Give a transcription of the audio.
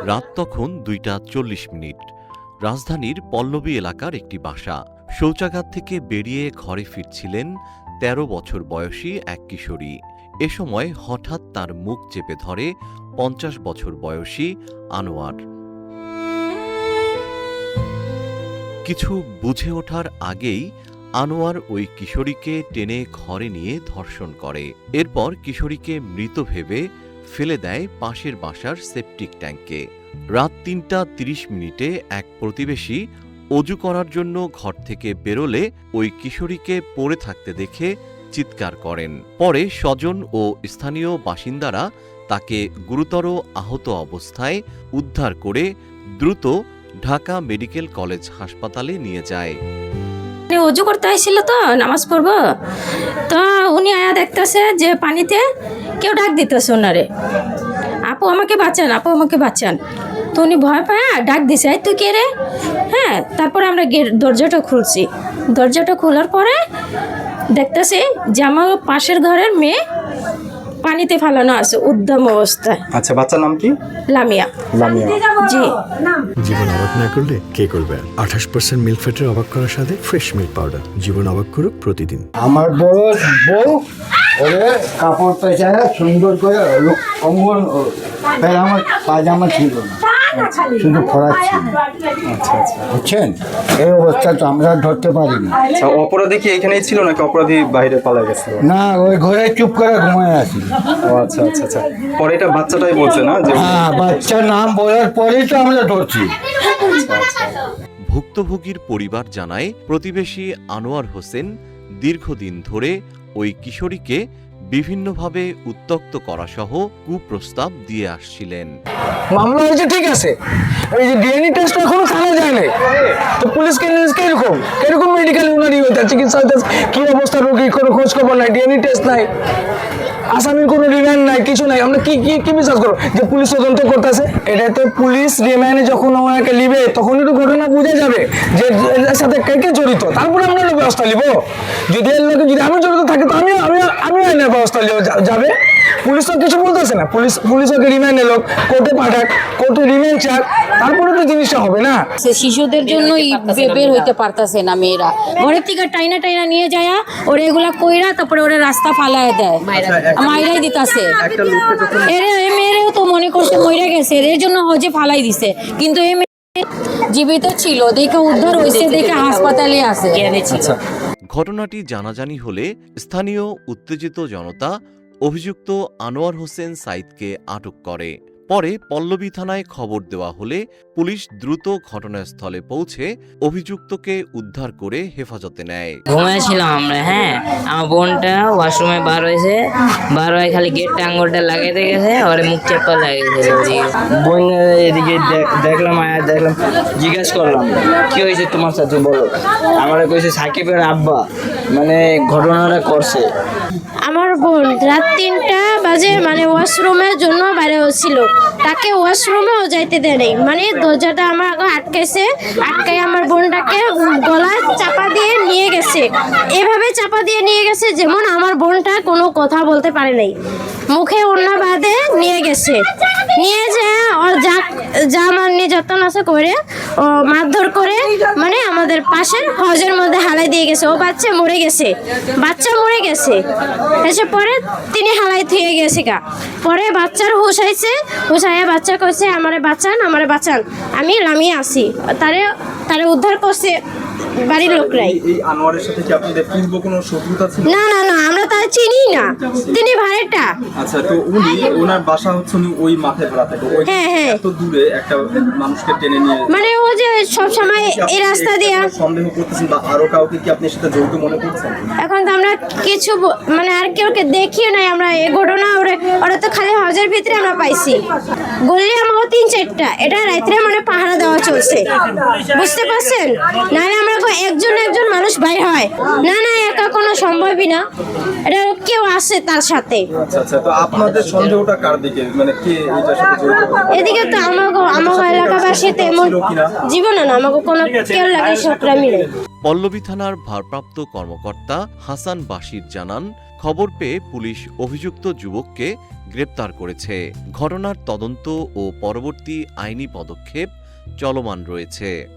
রাত তখন 2:40। রাজধানীর পল্লবী এলাকার একটি বাসা। শৌচাগার থেকে বেরিয়ে ঘরে ফিরছিলেন 13 বছর বয়সী এক কিশোরী। এ সময় হঠাৎ তার মুখ চেপে ধরে 50 বছর বয়সী আনোয়ার। কিছু বুঝে ওঠার আগেই আনোয়ার ওই কিশোরীকে টেনে ঘরে নিয়ে ধর্ষণ করে। এরপর কিশোরীকে মৃত ভেবে ফেলে দেয় পাশের বাসার সেপটিক ট্যাঙ্কে। রাত 3:30 এক প্রতিবেশী অজু করার জন্য ঘর থেকে বেরোলে ওই কিশোরীকে পড়ে থাকতে দেখে চিৎকার করেন। পরে স্বজন ও স্থানীয় বাসিন্দারা তাকে গুরুতর আহত অবস্থায় উদ্ধার করে দ্রুত ঢাকা মেডিকেল কলেজ হাসপাতালে নিয়ে যায়। অজু করতে আসছিল তো নামাজ পড়বো, তো উনি আয়া দেখতেছে যে পানিতে কেউ ডাক দিতেছে ওনারে, আপু আমাকে বাঁচান, আপু আমাকে বাঁচান। তো উনি ভয় পায় ডাক দিছে, তুই কে রে? হ্যাঁ, তারপরে আমরা দরজাটা খুলছি। দরজাটা খোলার পরে দেখতেছি যে আমার পাশের ঘরের মেয়ে পানিতে ফেলানো আছে উদ্দাম অবস্থায়। আচ্ছা, বাচ্চার নাম কি? লামিয়া। লামিয়া। জি। জীবন অবাক না করলে কে করবে? 28% মিল্ক ফ্যাটের অবাক করার সাথে ফ্রেশ মিল্ক পাউডার। জীবন অবাক করুক প্রতিদিন। আমার বড় বউ ওরে কাপড় পেঁচায় সুন্দর করে কম্বল আমার পায়জামা ছিল না, শুধু খরাক ছিল। আচ্ছা আচ্ছা, বুঝছেন, এই অবস্থা তো আমরা ধরতে পারিনি। আচ্ছা, অপরাধী কি এখানেই ছিল নাকি অপরাধী বাইরে পালা গেছিল? না, ওই ঘরে চুপ করে ঘুমায় আসি। ও আচ্ছা আচ্ছা আচ্ছা, পরে এটা বাচ্চাটাই বলছে না যে? হ্যাঁ, বাচ্চার নাম বলার পরেই তো আমরা ধরছি। ভুক্তভোগীর পরিবার জানায়, প্রতিবেশী আনোয়ার হোসেন দীর্ঘদিন ধরে ওই কিশোরীকে বিভিন্নভাবে উত্ত্যক্ত করা সহ কুপ্রস্তাব দিয়ে আসছিলেন। মামলা হয়েছে ঠিক আছে, এই যে ডিএনএ টেস্ট এখনো থানা যায় নাই, তো পুলিশ কিরকম মেডিকেল উনারি হইতে চিকিৎসা হইতে, কি অবস্থা রোগীর কোনো খোঁজ খবর নাই, ডিএনএ টেস্ট নাই, আসামির কোনো রিমান্ড নাই, কিছু নাই। আমরা কি কি কি বিশ্বাস করো যে পুলিশ তদন্ত করতেছে? এটা তো পুলিশ রিমান্ডে যখন ওনাকে নিবে তখনই তো ঘটনা বোঝা যাবে যে এর সাথে কে কে জড়িত, তারপরে আমরা ব্যবস্থা নিব। যদি এর লোকে যদি আমি জড়িত থাকি তো আমি আইনের ব্যবস্থা যাবে। পুলিশ তো কিছু বলতেছে না, পুলিশ ওকে রিমান্ড এলো, কোর্টে পাঠাক, কোর্টে রিমান্ড চাক, তারপরে তো জিনিসটা হবে না। শিশুদের জন্যই বের হইতে পারতেছে না মেয়েরা, ঘরের থেকে টাইনা নিয়ে যায় ওরা এগুলা কইরা তারপরে ওরা রাস্তা ফালায় দেয়, মাইরাই দিতেছে। মেয়েরাও তো মনে করছে মইরা গেছে, এর জন্য হজে ফালাই দিছে, কিন্তু এই মেয়ে জীবিত ছিল দেখে উদ্ধার হয়েছে, দেখে হাসপাতালে আছে। ঘটনাটি জানাজানি হলে স্থানীয় উত্তেজিত জনতা অভিযুক্ত আনোয়ার হোসেন সাইদকে আটক করে। পরে পল্লবী থানায় খবর দেওয়া হলে পুলিশ দ্রুত ঘটনাস্থলে পৌঁছে অভিযুক্তকে উদ্ধার করে হেফাজতে নেয়। ঘুমাইছিলাম আমরা, হ্যাঁ, আমার বোনটা ওয়াশরুমে বার হয়েছে, বার হয়ে খালি গেটটা আঙুলটা লাগাইতে গেছে, ওরে মুখ চেপা লাগিয়েছে। বোন এদিকে দেখলাম, জিজ্ঞাসা করলাম কি হয়েছে তোমার সাথে বলো, আমার কইছে সাকিবের আব্বা মানে ঘটনাটা করছে। আমার বোন রাত 3টা বাজে মানে ওয়াশরুমের জন্য বাইরে হচ্ছিল, তাকে ওয়াশরুমেও যাইতে দেয় নাই, মানে দরজাটা আমার আগে আটকায় আমার বোনটাকে গলায় চাপা দিয়ে নিয়ে গেছে, এভাবে চাপা দিয়ে নিয়ে গেছে যেমন আমার বোনটা কোনো কথা বলতে পারে নাই, মুখে ওড়না বাঁধে নিয়ে গেছে, নিয়ে যায় ওর যা আমার নির্যাতন আছে করে ও মারধর করে মানে আমাদের পাশের হজের মধ্যে হালাই দিয়ে গেছে। ও বাচ্চা মরে গেছে এসে পরে তিনি হালাই থুয়ে গেছে গা। পরে বাচ্চার হুশাইয়া বাচ্চা কইছে আমারে বাঁচান, আমি লামিয়ে আসি, তারে উদ্ধার করছে বাড়ির লোকরাই। এই আনোয়ারের সাথে কি আপনাদের পূর্ব কোনো শত্রুতা ছিল? না, আমরা তার চিনি না, তিনি ভাড়াটা। আচ্ছা, তো ওনার বাসা হচ্ছে ওই মাথায় ভাড়া থাকে, ওই এত দূরে একটা মানুষকে টেনে নিয়ে, মানে ও যে সব সময় এই রাস্তা দিয়ে সন্দেহ করতেছেন বা আরো কাউকে কি আপনি সেটা জড়িত মনে করছেন? এখন তো আমরা কিছু মানে আর কেউকে দেখিও নাই, আমরা এই ঘটনা ওরা তো খালি হজের ভিতরে আমরা পাইছি, গলি আমাকে 3-4টা, এটা রাত্রে মানে পাহারা দেওয়া চলছে, বুঝতে পারছেন? নাহলে আমরা একজন মানুষ বাইর হয় না, একা কোনো সম্ভবই না, এটা কেউ আছে তার সাথে। আচ্ছা, তো আপনাদের সন্দেহটা কার দিকে, মানে কে এটার সাথে জড়িত? এদিকে তো আমার এলাকাবাসী তেমন জীবনে না, আমাকে কোনো কেউ লাগে সক্রামি নেই। পল্লবী থানার ভারপ্রাপ্ত কর্মকর্তা হাসান বাশির জানান, খবর পেয়ে পুলিশ অভিযুক্ত যুবককে গ্রেপ্তার করেছে। ঘটনার তদন্ত ও পরবর্তী আইনি পদক্ষেপ চলমান রয়েছে।